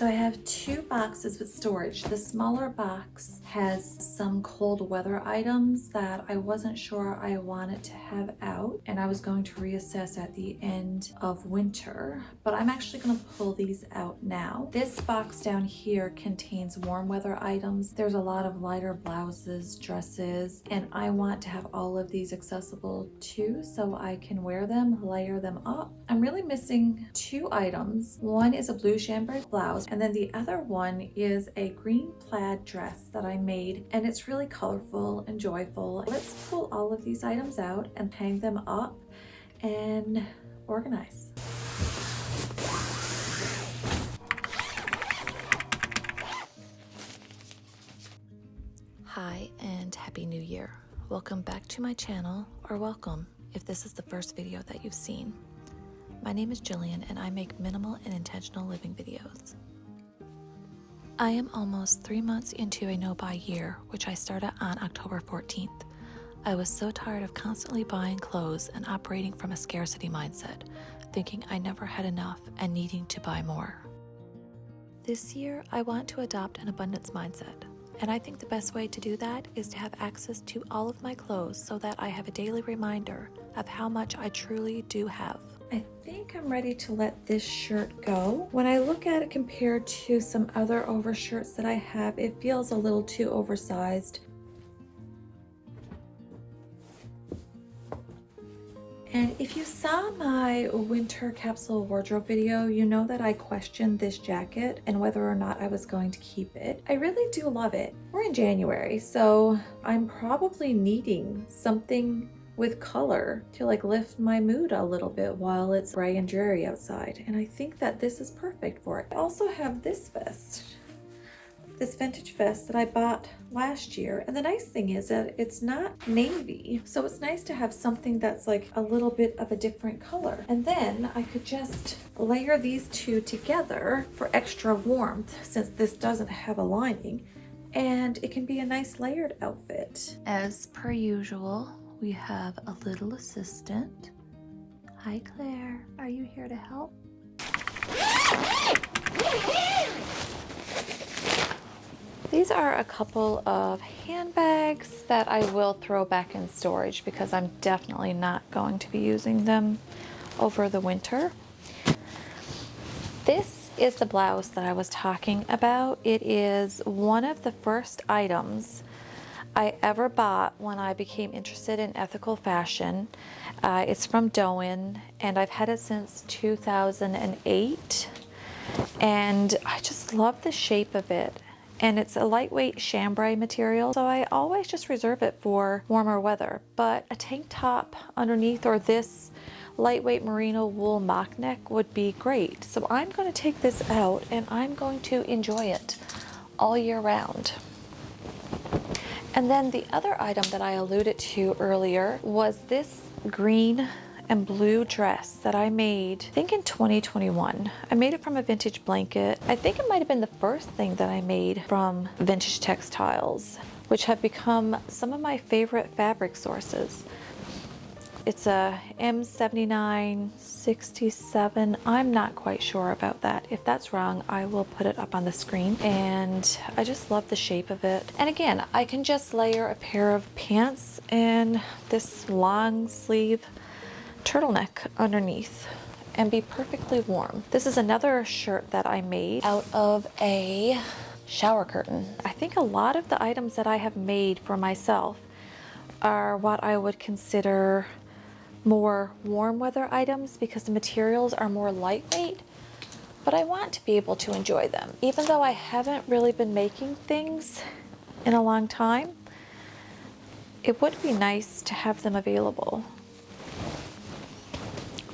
So I have two boxes with storage. The smaller box has some cold weather items that I wasn't sure I wanted to have out, and I was going to reassess at the end of winter, but I'm actually going to pull these out now. This box down here contains warm weather items. There's a lot of lighter blouses, dresses, and I want to have all of these accessible too, so I can wear them, layer them up. I'm really missing two items. One is a blue chambray blouse, and then the other one is a green plaid dress that I made, and it's really colorful and joyful. Let's pull all of these items out and hang them up and organize. Hi and Happy New Year. Welcome back to my channel, or welcome if this is the first video that you've seen. My name is Jillian and I make minimal and intentional living videos. I am almost 3 months into a no-buy year, which I started on October 14th. I was so tired of constantly buying clothes and operating from a scarcity mindset, thinking I never had enough and needing to buy more. This year, I want to adopt an abundance mindset, and I think the best way to do that is to have access to all of my clothes so that I have a daily reminder of how much I truly do have. I think I'm ready to let this shirt go. When I look at it compared to some other overshirts that I have, it feels a little too oversized. And if you saw my winter capsule wardrobe video, you know that I questioned this jacket and whether or not I was going to keep it. I really do love it. We're in January, so I'm probably needing something with color to like lift my mood a little bit while it's gray and dreary outside. And I think that this is perfect for it. I also have this vest, this vintage vest that I bought last year. And the nice thing is that it's not navy. So it's nice to have something that's like a little bit of a different color. And then I could just layer these two together for extra warmth since this doesn't have a lining. And it can be a nice layered outfit. As per usual, we have a little assistant. Hi, Claire. Are you here to help? These are a couple of handbags that I will throw back in storage because I'm definitely not going to be using them over the winter. This is the blouse that I was talking about. It is one of the first items I ever bought when I became interested in ethical fashion. It's from Doen, and I've had it since 2008, and I just love the shape of it. And it's a lightweight chambray material, so I always just reserve it for warmer weather. But a tank top underneath or this lightweight merino wool mock neck would be great. So I'm going to take this out and I'm going to enjoy it all year round. And then the other item that I alluded to earlier was this green and blue dress that I made, I think in 2021. I made it from a vintage blanket. I think it might have been the first thing that I made from vintage textiles, which have become some of my favorite fabric sources. It's a M7967. I'm not quite sure about that. If that's wrong, I will put it up on the screen. And I just love the shape of it. And again, I can just layer a pair of pants and this long sleeve turtleneck underneath and be perfectly warm. This is another shirt that I made out of a shower curtain. I think a lot of the items that I have made for myself are what I would consider more warm weather items because the materials are more lightweight, but I want to be able to enjoy them. Even though I haven't really been making things in a long time, it would be nice to have them available.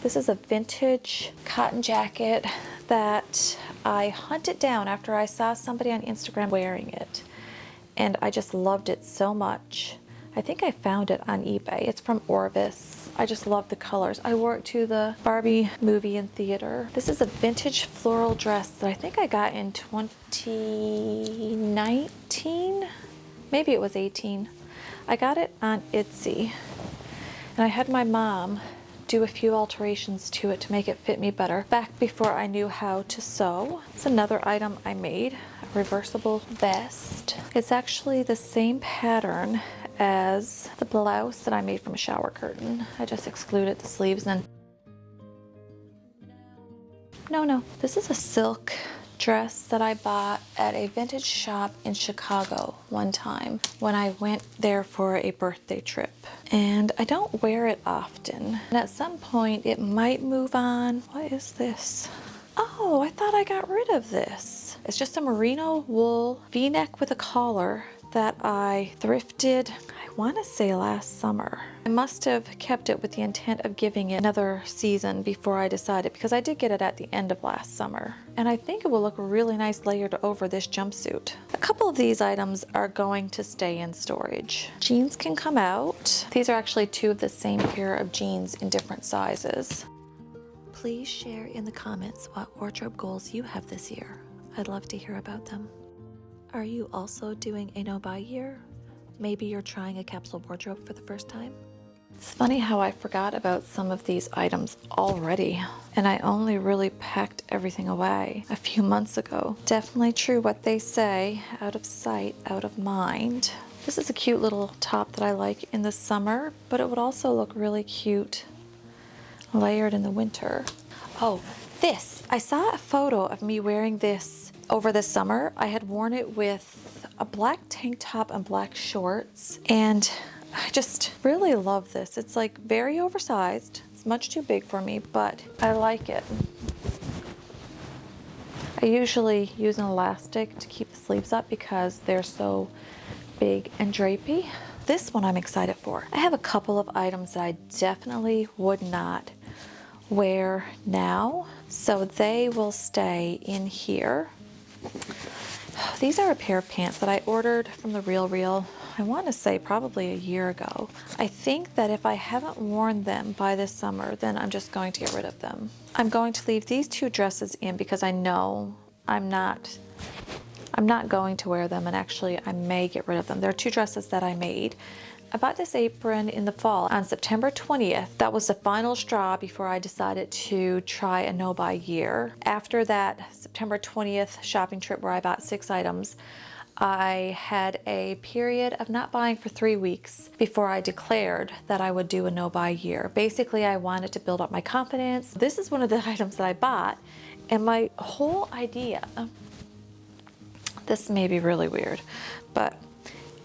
This is a vintage cotton jacket that I hunted down after I saw somebody on Instagram wearing it, and I just loved it so much. I think I found it on eBay. It's from Orbis. I just love the colors. I wore it to the Barbie movie in theater. This is a vintage floral dress that I think I got in 2019. Maybe it was 18. I got it on Etsy. And I had my mom do a few alterations to it to make it fit me better back before I knew how to sew. It's another item I made, a reversible vest. It's actually the same pattern as the blouse that I made from a shower curtain. I just excluded the sleeves and no, this is a silk dress that I bought at a vintage shop in Chicago one time when I went there for a birthday trip. And I don't wear it often. And at some point it might move on. What is this? Oh, I thought I got rid of this. It's just a merino wool V-neck with a collar that I thrifted, I want to say last summer. I must have kept it with the intent of giving it another season before I decided, because I did get it at the end of last summer. And I think it will look really nice layered over this jumpsuit. A couple of these items are going to stay in storage. Jeans can come out. These are actually two of the same pair of jeans in different sizes. Please share in the comments what wardrobe goals you have this year. I'd love to hear about them. Are you also doing a no-buy year? Maybe you're trying a capsule wardrobe for the first time? It's funny how I forgot about some of these items already, and I only really packed everything away a few months ago. Definitely true what they say, out of sight, out of mind. This is a cute little top that I like in the summer, but it would also look really cute layered in the winter. Oh, this! I saw a photo of me wearing this over the summer. I had worn it with a black tank top and black shorts, and I just really love this. It's like very oversized. It's much too big for me, but I like it. I usually use an elastic to keep the sleeves up because they're so big and drapey. This one I'm excited for. I have a couple of items that I definitely would not wear now, so they will stay in here. These are a pair of pants that I ordered from the Real, I want to say probably a year ago. I think that if I haven't worn them by this summer, then I'm just going to get rid of them. I'm going to leave these two dresses in because I know I'm not going to wear them, and actually I may get rid of them. There are two dresses that I made. I bought this apron in the fall on September 20th. That was the final straw before I decided to try a no-buy year. After that September 20th shopping trip where I bought 6 items, I had a period of not buying for 3 weeks before I declared that I would do a no-buy year. Basically, I wanted to build up my confidence. This is one of the items that I bought, and my whole idea, this may be really weird, but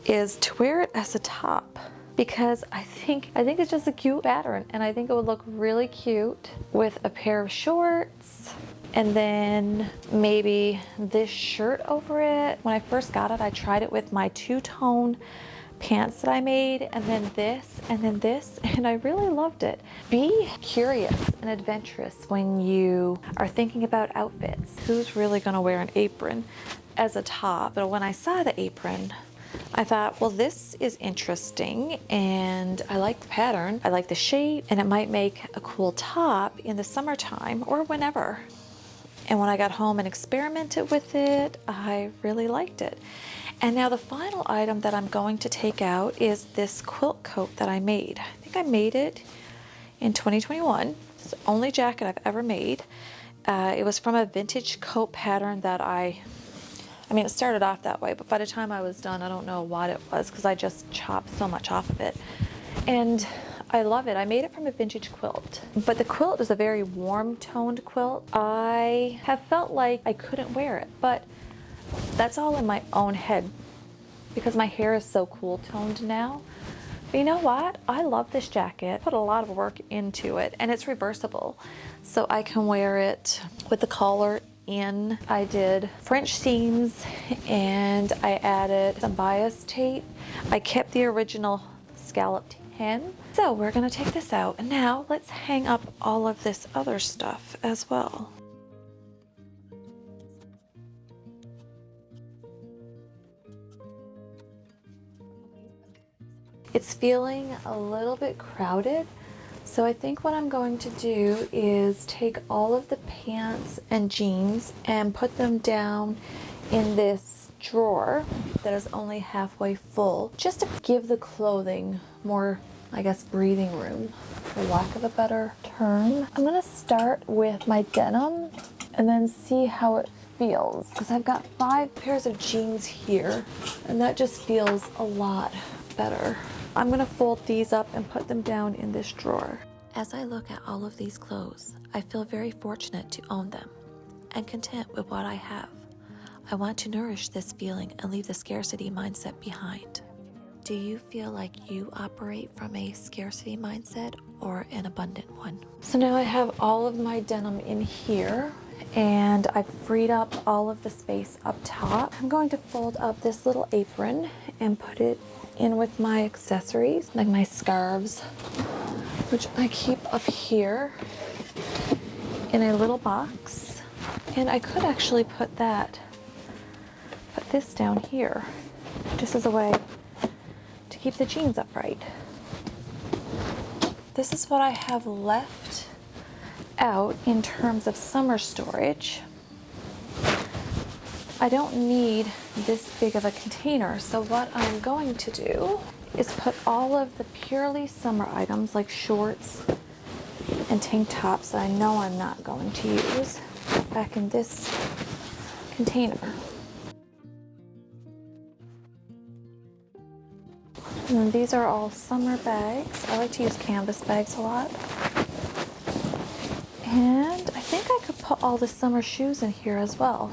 is to wear it as a top, because I think it's just a cute pattern, and I think it would look really cute with a pair of shorts and then maybe this shirt over it. When I first got it, I tried it with my two-tone pants that I made, and then this, and then this, and I really loved it. Be curious and adventurous when you are thinking about outfits. Who's really gonna wear an apron as a top? But when I saw the apron, I thought, well, this is interesting, and I like the pattern, I like the shape, and it might make a cool top in the summertime or whenever. And when I got home and experimented with it, I really liked it. And now the final item that I'm going to take out is this quilt coat that I made. I think I made it in 2021. It's the only jacket I've ever made. It was from a vintage coat pattern that I mean, it started off that way, but by the time I was done, I don't know what it was because I just chopped so much off of it. And I love it. I made it from a vintage quilt, but the quilt is a very warm toned quilt. I have felt like I couldn't wear it, but that's all in my own head because my hair is so cool toned now. But you know what? I love this jacket. Put a lot of work into it, and it's reversible. So I can wear it with the collar in. I did French seams and I added some bias tape. I kept the original scalloped hem. So we're gonna take this out, and now let's hang up all of this other stuff as well. It's feeling a little bit crowded, so I think what I'm going to do is take all of the pants and jeans and put them down in this drawer that is only halfway full, just to give the clothing more I guess, breathing room, for lack of a better term. I'm gonna start with my denim and then see how it feels, because I've got 5 pairs of jeans here, and that just feels a lot better. I'm gonna fold these up and put them down in this drawer. As I look at all of these clothes, I feel very fortunate to own them and content with what I have. I want to nourish this feeling and leave the scarcity mindset behind. Do you feel like you operate from a scarcity mindset or an abundant one? So now I have all of my denim in here, and I've freed up all of the space up top. I'm going to fold up this little apron and put it in with my accessories, like my scarves, which I keep up here in a little box. And I could actually put this down here, just as a way to keep the jeans upright. This is what I have left out in terms of summer storage. I don't need this big of a container, so what I'm going to do is put all of the purely summer items like shorts and tank tops that I know I'm not going to use back in this container. And then these are all summer bags. I like to use canvas bags a lot. And I think I could put all the summer shoes in here as well.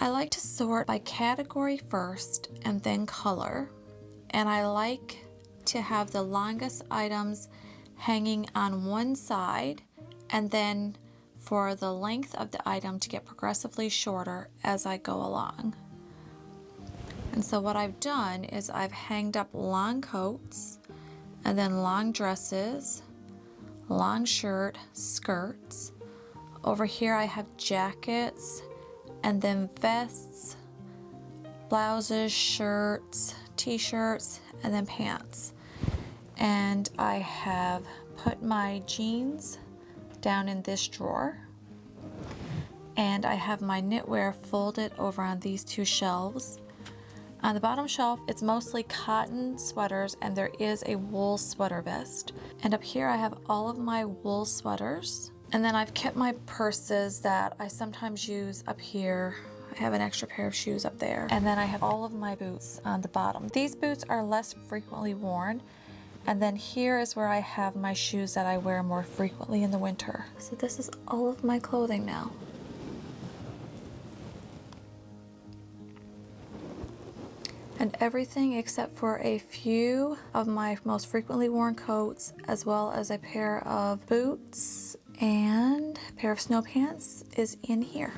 I like to sort by category first and then color, and I like to have the longest items hanging on one side, and then for the length of the item to get progressively shorter as I go along. And so what I've done is I've hanged up long coats, and then long dresses, long shirt, skirts. Over here I have jackets, and then vests, blouses, shirts, t-shirts, and then pants. And I have put my jeans down in this drawer, and I have my knitwear folded over on these 2 shelves. On the bottom shelf, it's mostly cotton sweaters, and there is a wool sweater vest. And up here I have all of my wool sweaters. And then I've kept my purses that I sometimes use up here. I have an extra pair of shoes up there. And then I have all of my boots on the bottom. These boots are less frequently worn. And then here is where I have my shoes that I wear more frequently in the winter. So this is all of my clothing now. And everything except for a few of my most frequently worn coats, as well as a pair of boots and a pair of snow pants, is in here.